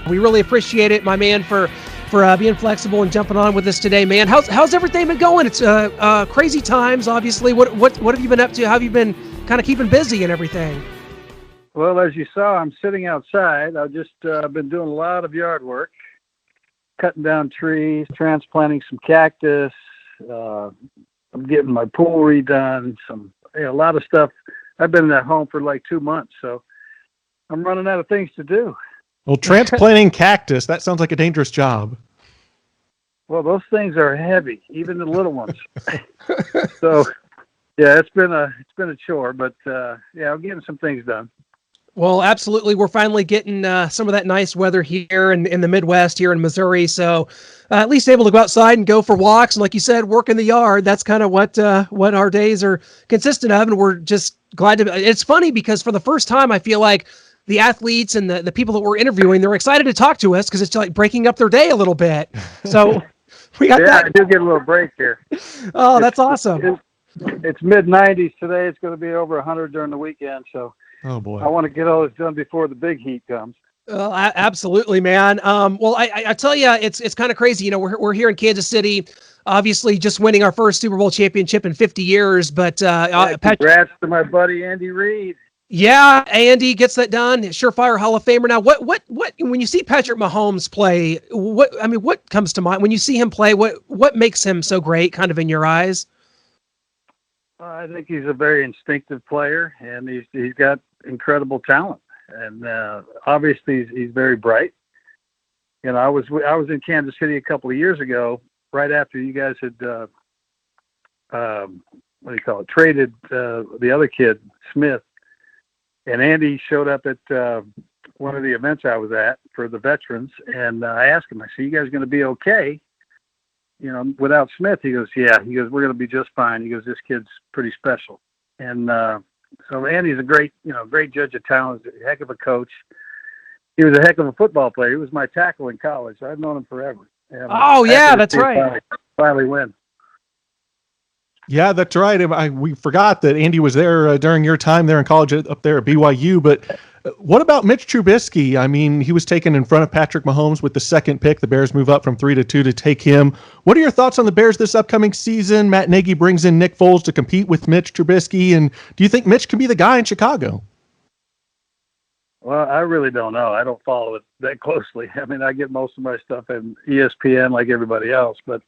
We really appreciate it, my man, for being flexible and jumping on with us today, man. How's everything been going? It's crazy times, obviously. What have you been up to? How have you been kind of keeping busy and everything? Well, as you saw, I'm sitting outside. I've just been doing a lot of yard work, cutting down trees, transplanting some cactus. I'm getting my pool redone. A lot of stuff. I've been at home for like 2 months, so I'm running out of things to do. Well, transplanting cactus, that sounds like a dangerous job. Well, those things are heavy, even the little ones. So, yeah, it's been a chore, but I'm getting some things done. Well, absolutely. We're finally getting some of that nice weather here in the Midwest, here in Missouri. So at least able to go outside and go for walks. And like you said, work in the yard. That's kind of what our days are consistent of. And we're just glad to. It's funny because for the first time, I feel like the athletes and the people that we're interviewing, they're excited to talk to us because it's like breaking up their day a little bit. So we got that. I do get a little break here. Oh, that's awesome. It's mid-90s today. It's going to be over 100 during the weekend. So. Oh boy! I want to get all this done before the big heat comes. Absolutely, man. Well, I tell you, it's kind of crazy. You know, we're here in Kansas City, obviously just winning our first Super Bowl championship in 50 years. But congrats to my buddy Andy Reid. Yeah, Andy gets that done. Surefire Hall of Famer. Now, what when you see Patrick Mahomes play, what comes to mind when you see him play? What makes him so great, kind of in your eyes? I think he's a very instinctive player, and he's got incredible talent, and obviously he's very bright. You know, I was in Kansas City a couple of years ago, right after you guys had traded the other kid, Smith, and Andy showed up at one of the events I was at for the veterans, and I asked him, I said, "You guys going to be okay? You know, without Smith?" He goes, "Yeah." He goes, "We're going to be just fine." He goes, "This kid's pretty special." And so Andy's a great judge of talent, a heck of a coach. He was a heck of a football player. He was my tackle in college. I've known him forever. And that's right. Finally win. Yeah, that's right. We forgot that Andy was there during your time there in college up there at BYU. But what about Mitch Trubisky? I mean, he was taken in front of Patrick Mahomes with the second pick. The Bears move up from 3 to 2 to take him. What are your thoughts on the Bears this upcoming season? Matt Nagy brings in Nick Foles to compete with Mitch Trubisky. And do you think Mitch can be the guy in Chicago? Well, I really don't know. I don't follow it that closely. I mean, I get most of my stuff in ESPN like everybody else, but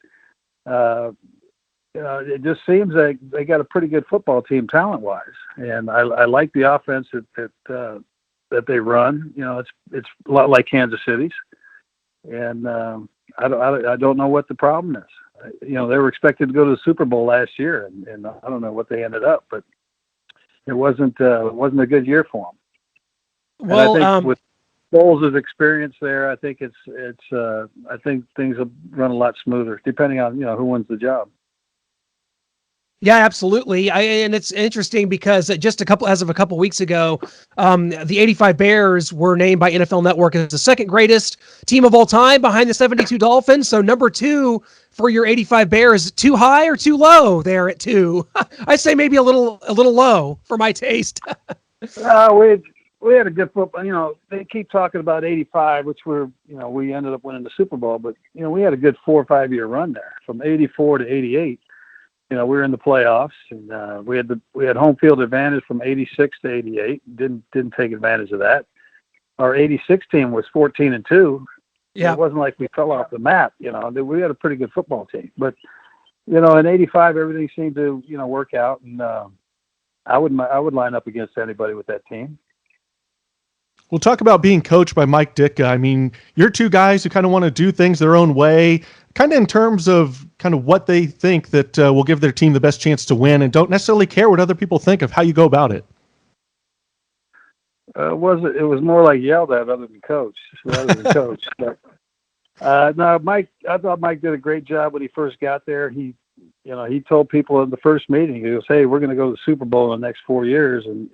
it just seems like they got a pretty good football team talent-wise, and I like the offense that they run. You know, it's a lot like Kansas City's, and I don't know what the problem is. You know, they were expected to go to the Super Bowl last year, and I don't know what they ended up, but it wasn't a good year for them. Well, and I think with Foles' experience there, I think I think things will run a lot smoother, depending on who wins the job. Yeah, absolutely. And it's interesting because just as of a couple weeks ago, the 85 Bears were named by NFL Network as the second greatest team of all time behind the 72 Dolphins. So number 2 for your 85 Bears, too high or too low there at 2? I'd say maybe a little low for my taste. We had a good football. You know, they keep talking about 85, which we ended up winning the Super Bowl, but we had a good 4 or 5 year run there from 84 to 88. We were in the playoffs, and we had home field advantage from 86 to 88. Didn't take advantage of that. Our 86 team was 14-2. Yeah, it wasn't like we fell off the map. We had a pretty good football team, but in 85 everything seemed to work out, and I would line up against anybody with that team. We'll talk about being coached by Mike Ditka. I mean, you're two guys who kind of want to do things their own way, kind of in terms of kind of what they think that will give their team the best chance to win, and don't necessarily care what other people think of how you go about it. It was more like yelled at rather than coach. But no, Mike. I thought Mike did a great job when he first got there. He told people in the first meeting, he goes, "Hey, we're going to go to the Super Bowl in the next 4 years," and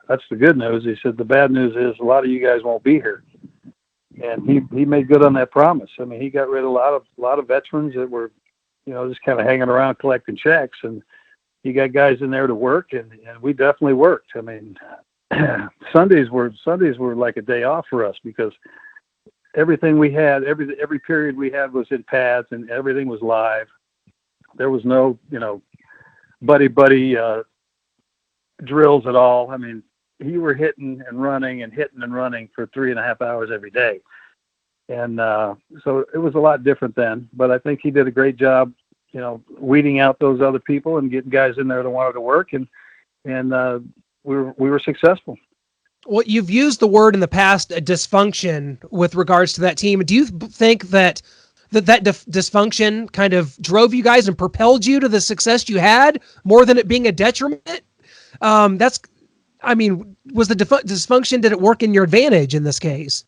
that's the good news. He said the bad news is a lot of you guys won't be here, and he made good on that promise. I mean, he got rid of a lot of veterans that were, just kind of hanging around collecting checks, and he got guys in there to work, and we definitely worked. I mean, Sundays were like a day off for us because everything we had, every period we had was in pads, and everything was live. There was no, buddy drills at all. I mean, you were hitting and running for 3.5 hours every day. And so it was a lot different then, but I think he did a great job, weeding out those other people and getting guys in there that wanted to work, and we were successful. Well, you've used the word in the past, dysfunction, with regards to that team. Do you think that dysfunction kind of drove you guys and propelled you to the success you had more than it being a detriment? Was the dysfunction, did it work in your advantage in this case?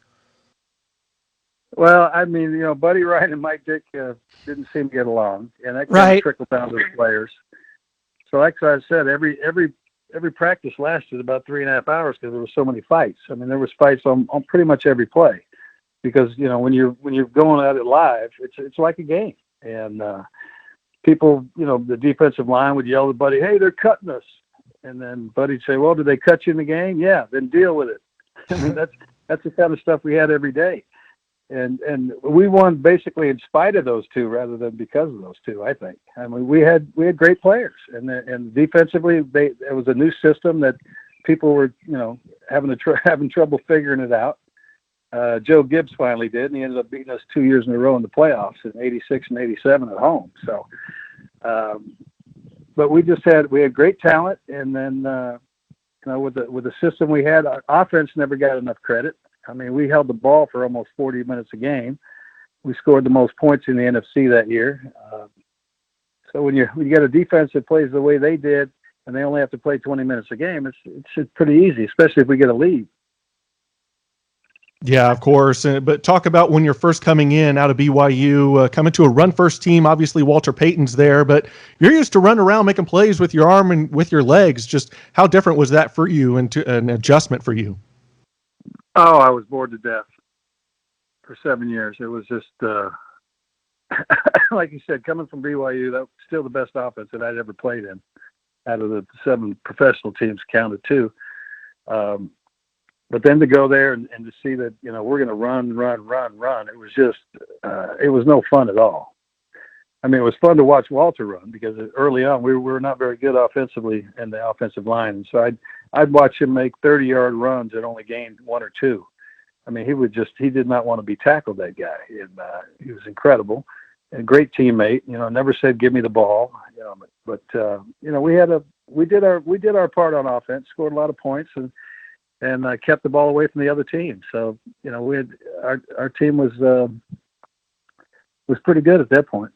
Well, I mean, Buddy Ryan and Mike Ditka didn't seem to get along, and that kind of trickled down to the players. So like I said, every practice lasted about 3.5 hours because there were so many fights. I mean, there was fights on pretty much every play because, when you're going at it live, it's like a game. And people, the defensive line would yell at Buddy, "Hey, they're cutting us." And then Buddy'd say, "Well, did they cut you in the game?" "Yeah, then deal with it." I mean, that's the kind of stuff we had every day. And we won basically in spite of those two rather than because of those two, I think. I mean, we had great players, and defensively, it was a new system that people were, having trouble figuring it out. Joe Gibbs finally did, and he ended up beating us 2 years in a row in the playoffs in '86 and '87 at home. So, but we had great talent, and then with the system we had, our offense never got enough credit. I mean, we held the ball for almost 40 minutes a game. We scored the most points in the NFC that year. So when you get a defense that plays the way they did, and they only have to play 20 minutes a game, it's pretty easy, especially if we get a lead. Yeah, of course. But talk about when you're first coming in out of BYU, coming to a run-first team. Obviously, Walter Payton's there, but you're used to run around making plays with your arm and with your legs. Just how different was that for you and an adjustment for you? Oh, I was bored to death for 7 years. It was just, like you said, coming from BYU, that was still the best offense that I'd ever played in out of the 7 professional teams counted too. But then to go there and to see that, we're going to run. It was just, it was no fun at all. I mean, it was fun to watch Walter run because early on we were not very good offensively in the offensive line. And so I'd watch him make 30-yard runs and only gained 1 or 2. I mean, he did not want to be tackled, that guy. And he was incredible and a great teammate, never said, "Give me the ball." But we did our part on offense, scored a lot of points and kept the ball away from the other team. So, our team was pretty good at that point.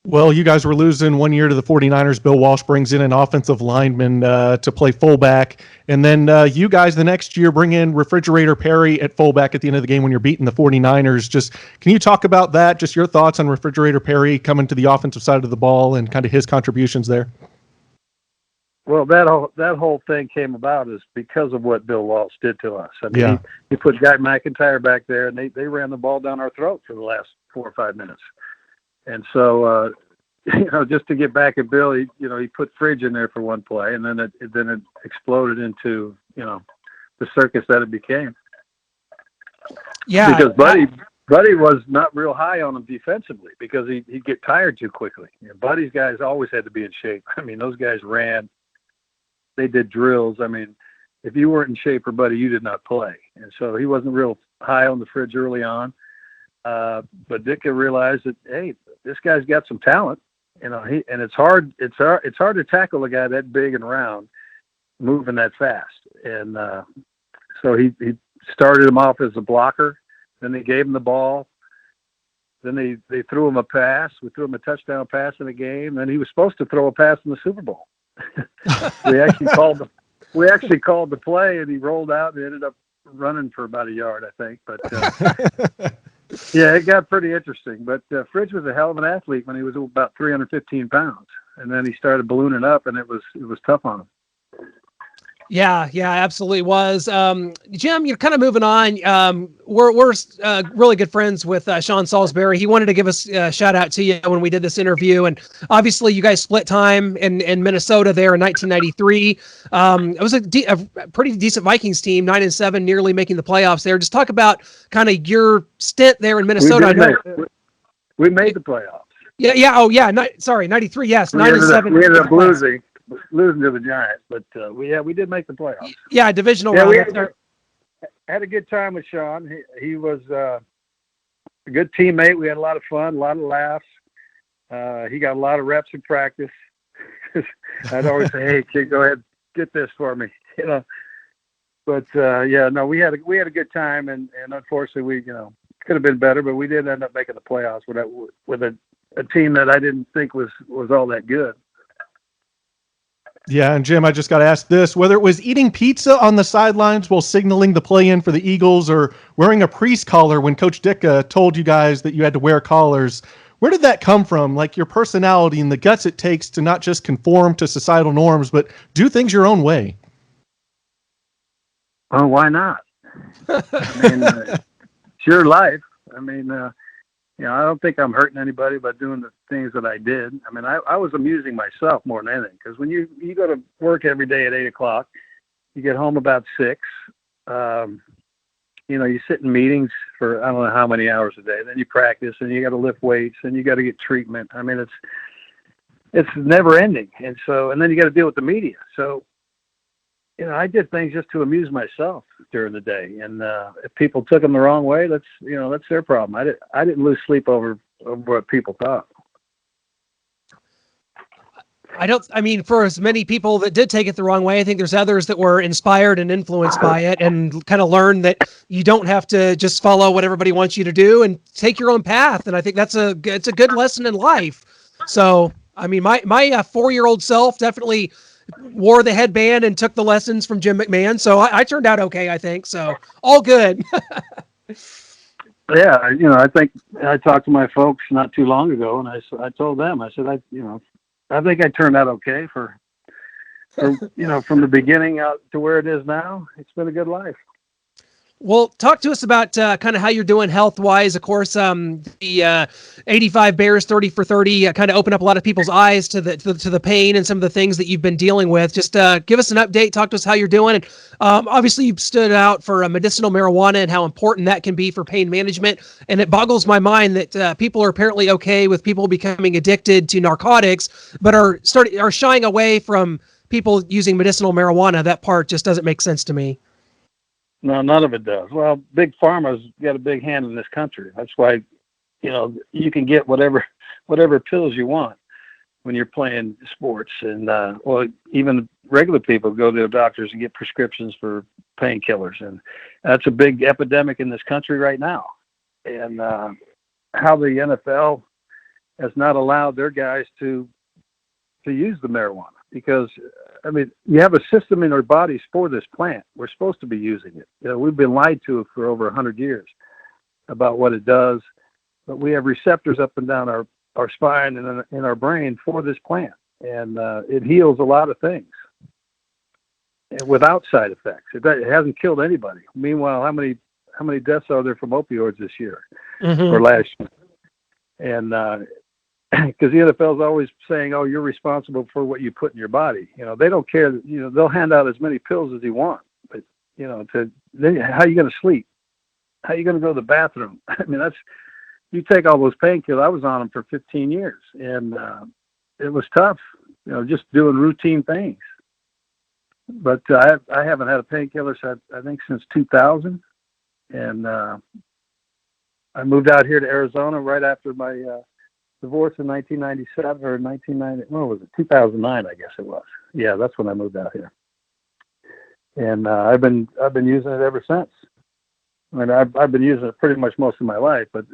Well, you guys were losing 1 year to the 49ers. Bill Walsh brings in an offensive lineman to play fullback. And then you guys the next year bring in Refrigerator Perry at fullback at the end of the game when you're beating the 49ers. Just can you talk about that? Just your thoughts on Refrigerator Perry coming to the offensive side of the ball and kind of his contributions there? Well, that whole thing came about is because of what Bill Walsh did to us. I mean, he put Guy McIntyre back there, and they ran the ball down our throat for the last 4 or 5 minutes. And so, just to get back at Bill, he put Fridge in there for one play, and then it exploded into, the circus that it became. Yeah. Because Buddy was not real high on him defensively because he'd get tired too quickly. Buddy's guys always had to be in shape. I mean, those guys ran. They did drills. I mean, if you weren't in shape for Buddy, you did not play. And so he wasn't real high on the Fridge early on. But Ditka realized that, hey, this guy's got some talent, and it's hard to tackle a guy that big and round moving that fast. And so he started him off as a blocker. Then they gave him the ball. Then they threw him a pass. We threw him a touchdown pass in the game. Then he was supposed to throw a pass in the Super Bowl. We actually called the play, and he rolled out and ended up running for about a yard, I think. But yeah, it got pretty interesting. But Fridge was a hell of an athlete when he was about 315 pounds, and then he started ballooning up, and it was tough on him. Yeah, absolutely was. Jim, you're kind of moving on. We're really good friends with Sean Salisbury. He wanted to give us a shout out to you when we did this interview, and obviously you guys split time in Minnesota there in 1993. It was a pretty decent Vikings team, 9-7, nearly making the playoffs there. Just talk about kind of your stint there in Minnesota. We made the playoffs. Yeah. Oh, yeah. 93. Yes, 9-7. We ended up losing to the Giants, but we did make the playoffs. Yeah, divisional round. We had a good time with Sean. He was a good teammate. We had a lot of fun, a lot of laughs. He got a lot of reps in practice. I'd always say, "Hey, kid, go ahead, get this for me," you know. But we had a good time, and unfortunately, we could have been better, but we did end up making the playoffs with a team that I didn't think was all that good. Yeah, and Jim, I just got to ask this, whether it was eating pizza on the sidelines while signaling the play-in for the Eagles or wearing a priest collar when Coach Ditka told you guys that you had to wear collars, where did that come from? Like your personality and the guts it takes to not just conform to societal norms, but do things your own way. Oh, why not? I mean, it's your life. I mean, I don't think I'm hurting anybody by doing the things that I did. I mean, I was amusing myself more than anything, because when you go to work every day at 8 o'clock, you get home about 6. You sit in meetings for I don't know how many hours a day. Then you practice, and you got to lift weights, and you got to get treatment. I mean, it's never ending, and then you got to deal with the media. So, I did things just to amuse myself during the day, and if people took them the wrong way, that's their problem. I didn't lose sleep over what people thought. For as many people that did take it the wrong way, I think there's others that were inspired and influenced by it and kind of learned that you don't have to just follow what everybody wants you to do and take your own path. And I think it's a good lesson in life. So, I mean, my 4-year-old self definitely wore the headband and took the lessons from Jim McMahon. So I turned out okay, I think. So all good. Yeah. I think I talked to my folks not too long ago, and I told them, I said, I think I turned out okay for from the beginning out to where it is now. It's been a good life. Well, talk to us about kind of how you're doing health-wise. Of course, the 85 Bears 30 for 30 kind of opened up a lot of people's eyes to the pain and some of the things that you've been dealing with. Just give us an update. Talk to us how you're doing. And obviously, you've stood out for medicinal marijuana and how important that can be for pain management. And it boggles my mind that people are apparently okay with people becoming addicted to narcotics, but are shying away from people using medicinal marijuana. That part just doesn't make sense to me. No, none of it does. Well, Big Pharma's got a big hand in this country. That's why, you can get whatever pills you want when you're playing sports. And, even regular people go to their doctors and get prescriptions for painkillers. And that's a big epidemic in this country right now. And how the NFL has not allowed their guys to use the marijuana, because you have a system in our bodies for this plant. We're supposed to be using it. We've been lied to for over 100 years about what it does, but we have receptors up and down our spine and in our brain for this plant, and it heals a lot of things without side effects. It hasn't killed anybody. Meanwhile, how many deaths are there from opioids this year or last year? And because the NFL is always saying, "Oh, you're responsible for what you put in your body." They don't care. They'll hand out as many pills as you want, but then how are you going to sleep? How are you going to go to the bathroom? You take all those painkillers. I was on them for 15 years, and it was tough. Just doing routine things. But I haven't had a painkiller I think since 2000, and I moved out here to Arizona right after my divorce in 1997 or 1990. What was it? 2009, I guess it was. Yeah, that's when I moved out here, and I've been using it ever since. I've been using it pretty much most of my life, but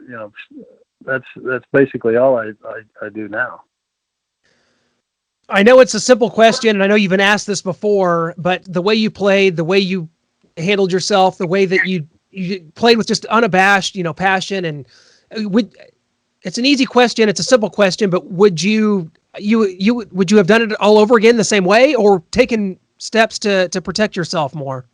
that's basically all I do now. I know it's a simple question, and I know you've been asked this before, but the way you played, the way you handled yourself, the way that you played with just unabashed, passion, and it's an easy question. It's a simple question, but would you have done it all over again the same way, or taken steps to protect yourself more?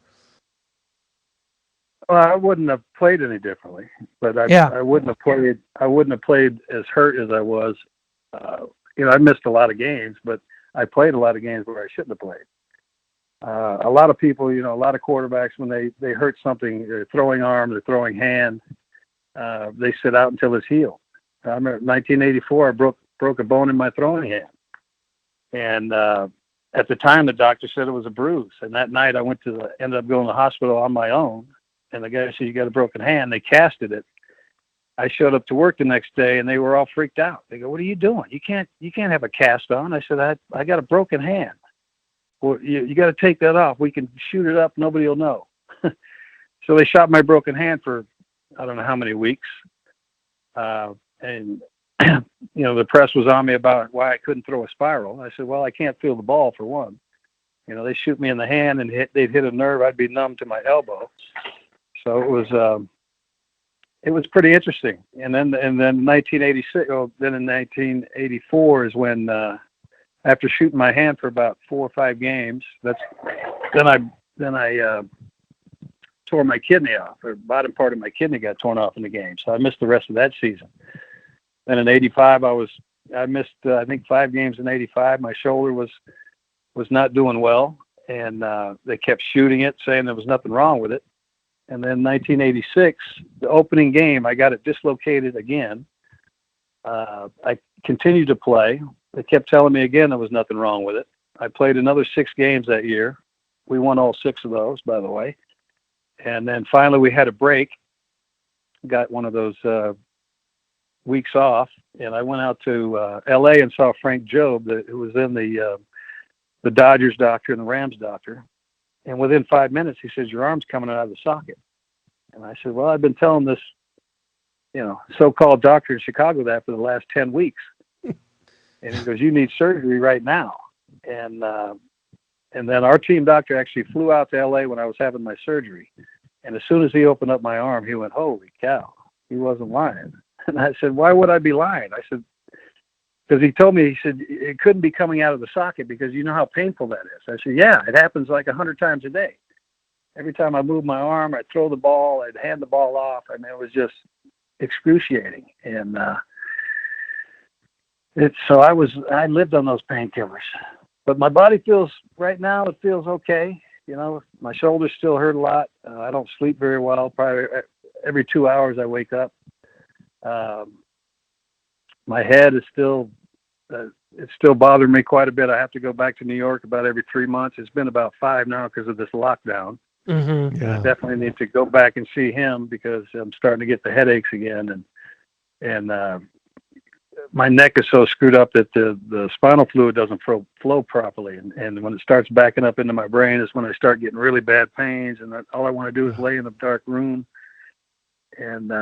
Well, I wouldn't have played any differently, but I wouldn't have played. I wouldn't have played as hurt as I was. I missed a lot of games, but I played a lot of games where I shouldn't have played. A lot of people, a lot of quarterbacks, when they hurt something, their throwing arm, their throwing hand, they sit out until it's healed. I remember 1984, I broke a bone in my throwing hand, and at the time the doctor said it was a bruise. And that night I ended up going to the hospital on my own. And the guy said, "You got a broken hand." They casted it. I showed up to work the next day, and they were all freaked out. They go, "What are you doing? You can't have a cast on." I said, "I got a broken hand." "Well, you got to take that off. We can shoot it up. Nobody will know." So they shot my broken hand for I don't know how many weeks, and the press was on me about why I couldn't throw a spiral. I said, "Well, I can't feel the ball for one. They shoot me in the hand, and they'd hit a nerve. I'd be numb to my elbow." So it was pretty interesting. And then 1986. Then in 1984 is when, after shooting my hand for about 4 or 5 games, then I tore my kidney off. Or bottom part of my kidney got torn off in the game, so I missed the rest of that season. Then in '85, I missed I think 5 games in '85. My shoulder was not doing well, and they kept shooting it, saying there was nothing wrong with it. And then 1986, the opening game, I got it dislocated again. I continued to play. They kept telling me again there was nothing wrong with it. I played another 6 games that year. We won all 6 of those, by the way. And then finally we had a break, got one of those weeks off, and I went out to L.A. and saw Frank Jobe, who was in the Dodgers doctor and the Rams doctor. And within 5 minutes, he says, "Your arm's coming out of the socket." And I said, "Well, I've been telling this, so-called doctor in Chicago that for the last 10 weeks. And he goes, "You need surgery right now." And then our team doctor actually flew out to L.A. when I was having my surgery. And as soon as he opened up my arm, he went, "Holy cow," he wasn't lying. And I said, "Why would I be lying?" I said, because he told me, he said, "It couldn't be coming out of the socket because you know how painful that is." I said, "Yeah, it happens like 100 times a day. Every time I move my arm, I'd throw the ball, I'd hand the ball off. I mean, it was just excruciating." And I lived on those painkillers. But my body right now, it feels okay. My shoulders still hurt a lot. I don't sleep very well. Probably every 2 hours I wake up. My head is it's still bothering me quite a bit. I have to go back to New York about every 3 months. It's been about 5 now because of this lockdown. Mm-hmm. Yeah. I definitely need to go back and see him because I'm starting to get the headaches again. And my neck is so screwed up that the spinal fluid doesn't flow properly. And when it starts backing up into my brain is when I start getting really bad pains. And all I want to do is lay in a dark room and,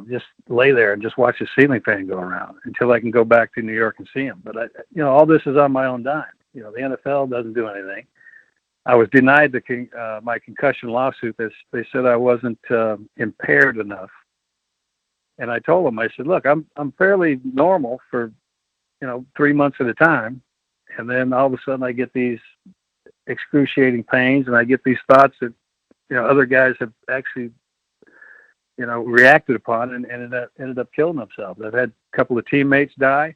just lay there and just watch the ceiling fan go around until I can go back to New York and see him. But all this is on my own dime. The NFL doesn't do anything. I was denied my concussion lawsuit. They said I wasn't impaired enough. And I told them, I said, "Look, I'm fairly normal for, 3 months at a time. And then all of a sudden I get these excruciating pains and I get these thoughts that, other guys have actually, reacted upon and ended up killing themselves. I've had a couple of teammates die,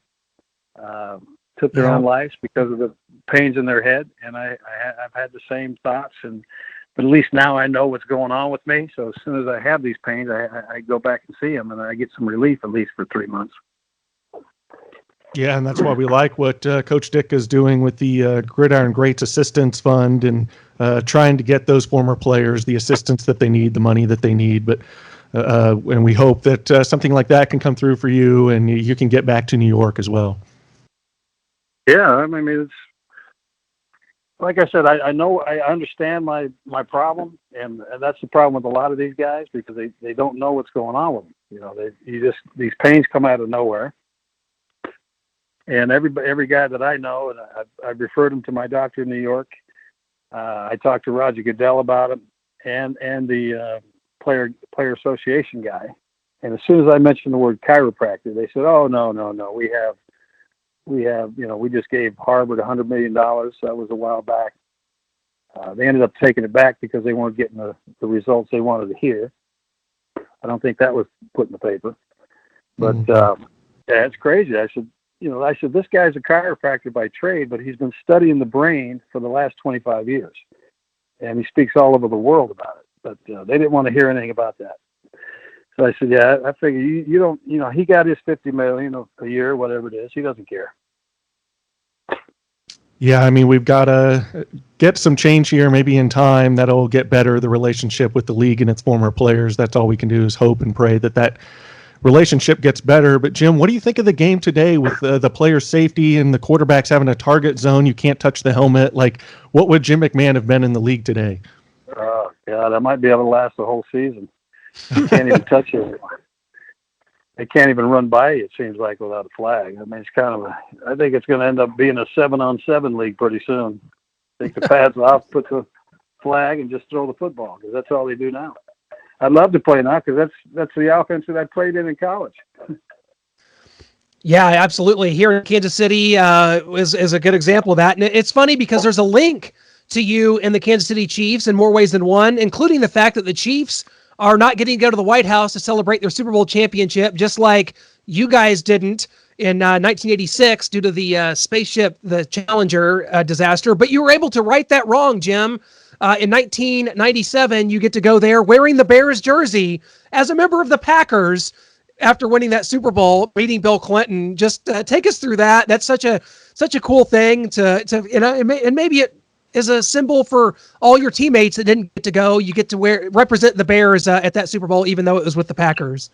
took their own lives because of the pains in their head. And I've had the same thoughts, but at least now I know what's going on with me. So as soon as I have these pains, I go back and see them and I get some relief at least for 3 months. Yeah, and that's why we like what Coach Ditka is doing with the Gridiron Greats Assistance Fund and trying to get those former players the assistance that they need, the money that they need. But and we hope that something like that can come through for you and you can get back to New York as well. Yeah, I mean, it's like I said, I know, I understand my problem, and that's the problem with a lot of these guys because they don't know what's going on with them. These pains come out of nowhere. And every guy that I know, and I've referred him to my doctor in New York. I talked to Roger Goodell about him and the player association guy. And as soon as I mentioned the word chiropractor, they said, "Oh, no. We have, we just gave Harvard $100 million. That was a while back. They ended up taking it back because they weren't getting the results they wanted to hear. I don't think that was put in the paper. But yeah, it's crazy. I said, this guy's a chiropractor by trade, but he's been studying the brain for the last 25 years. And he speaks all over the world about it. But they didn't want to hear anything about that. So I said, yeah, I figure you don't, he got his $50 million a year, whatever it is. He doesn't care. Yeah, I mean, we've got to get some change here, maybe in time that'll get better, the relationship with the league and its former players. That's all we can do is hope and pray that relationship gets better. But, Jim, what do you think of the game today with the player safety and the quarterbacks having a target zone? You can't touch the helmet. Like, what would Jim McMahon have been in the league today? Oh, God, I might be able to last the whole season. You can't even touch it. They can't even run by you, it seems like, without a flag. I mean, it's kind of I think it's going to end up being a 7-on-7 league pretty soon. Take the pads off, put the flag, and just throw the football, because that's all they do now. I'd love to play now, because that's the offense that I played in college. Yeah, absolutely. Here in Kansas City is a good example of that. And it's funny because there's a link to you and the Kansas City Chiefs in more ways than one, including the fact that the Chiefs are not getting to go to the White House to celebrate their Super Bowl championship, just like you guys didn't in 1986 due to the spaceship, the Challenger disaster. But you were able to right that wrong, Jim. In 1997, you get to go there wearing the Bears jersey as a member of the Packers after winning that Super Bowl, beating Bill Clinton. Just take us through that. That's such a cool thing and maybe it is a symbol for all your teammates that didn't get to go. You get to represent the Bears at that Super Bowl, even though it was with the Packers.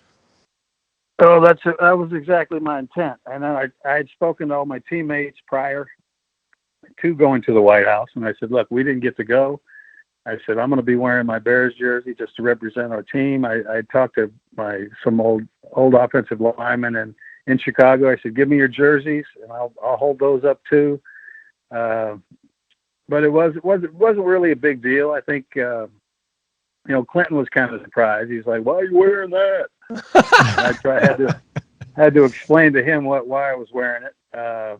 Oh, that was exactly my intent. And I had spoken to all my teammates prior to going to the White House, and I said, look, we didn't get to go. I said, I'm going to be wearing my Bears jersey just to represent our team. I talked to some old offensive linemen in Chicago. I said, give me your jerseys, and I'll hold those up too. But it wasn't really a big deal. I think, Clinton was kind of surprised. He's like, why are you wearing that? I had to explain to him why I was wearing it. I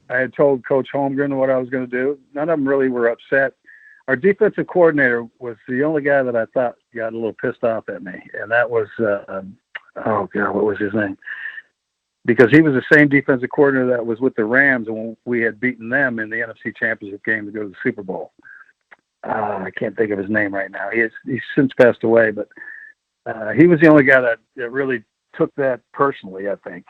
had told Coach Holmgren what I was going to do. None of them really were upset. Our defensive coordinator was the only guy that I thought got a little pissed off at me. And that was, what was his name? Because he was the same defensive coordinator that was with the Rams when we had beaten them in the NFC Championship game to go to the Super Bowl. I can't think of his name right now. He's since passed away, but he was the only guy that really took that personally, I think.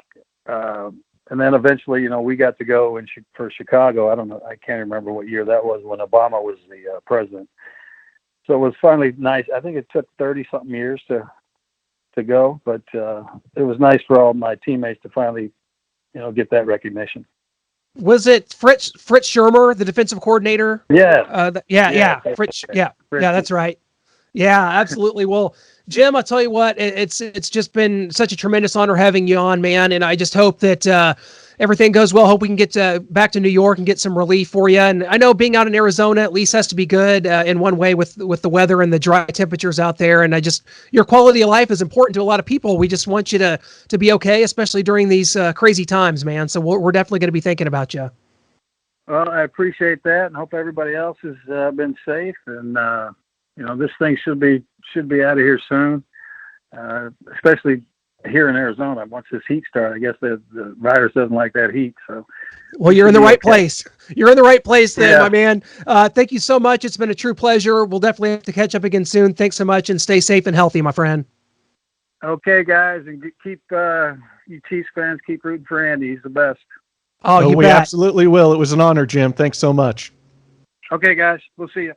And then eventually, we got to go for Chicago. I don't know. I can't remember what year that was when Obama was the president. So it was finally nice. I think it took 30-something years to go, but it was nice for all my teammates to finally, get that recognition. Was it Fritz Shermer, the defensive coordinator? Yeah. Fritz. Yeah, that's right. Yeah, absolutely. Well, Jim, I'll tell you what, it's just been such a tremendous honor having you on, man. And I just hope that everything goes well. Hope we can get back to New York and get some relief for you. And I know being out in Arizona at least has to be good in one way with the weather and the dry temperatures out there. And your quality of life is important to a lot of people. We just want you to be okay, especially during these crazy times, man. So we're definitely going to be thinking about you. Well, I appreciate that, and hope everybody else has been safe. And this thing should be out of here soon, especially here in Arizona. Once this heat starts, I guess the virus doesn't like that heat. So, well, you're in the right place. You're in the right place then, my man. Thank you so much. It's been a true pleasure. We'll definitely have to catch up again soon. Thanks so much, and stay safe and healthy, my friend. Okay, guys, and keep you Chiefs fans keep rooting for Andy. He's the best. Oh, you we bet. Absolutely will. It was an honor, Jim. Thanks so much. Okay, guys, we'll see you.